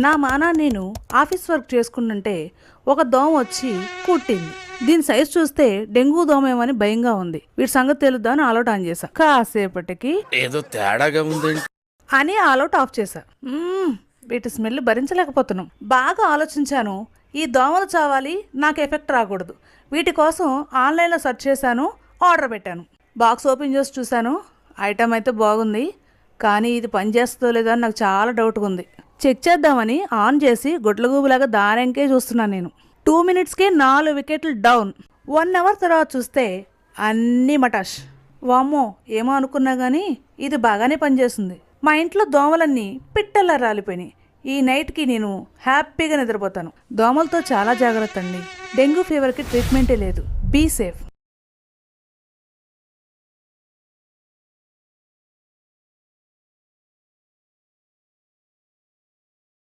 నా మానాన్ని నేను office work చేసుకుంటుంటే ఒక దోమ వచ్చి కుట్టింది. దీని సైజ్ చూస్తే డెంగ్యూ దోమేమని భయంగా ఉంది. వీటి సంగతి తెలుద్దామని ఆల్అౌట్ ఆన్ చేశా. కాసేపటికి ఏదో తేడాగా ఉంది అని ఆల్అౌట్ ఆఫ్ చేశా. వీటి స్మెల్ భరించలేకపోతున్నాం. బాగా ఆలోచించాను. ఈ దోమలు చావాలి, నాకు ఎఫెక్ట్ రాకూడదు. వీటి కోసం ఆన్లైన్లో సెర్చ్ చేశాను, ఆర్డర్ పెట్టాను. బాక్స్ ఓపెన్ చేసి చూశాను. ఐటమ్ అయితే బాగుంది, కానీ ఇది పనిచేస్తుందో లేదో అని నాకు చాలా డౌట్గా ఉంది. చెక్ చేద్దామని ఆన్ చేసి గుడ్లగూబులాగా దారంకే చూస్తున్నాను నేను. 2 minutesకే 4 వికెట్లు డౌన్. 1 hour తర్వాత చూస్తే అన్నీ మటాష్. వామ్మో, ఏమో అనుకున్నా కానీ ఇది బాగానే పనిచేస్తుంది. మా ఇంట్లో దోమలన్నీ పిట్టల్లా రాలిపోయినాయి. ఈ నైట్కి నేను హ్యాపీగా నిద్రపోతాను. దోమలతో చాలా జాగ్రత్త అండి. డెంగ్యూ ఫీవర్కి ట్రీట్మెంటే లేదు. Be safe.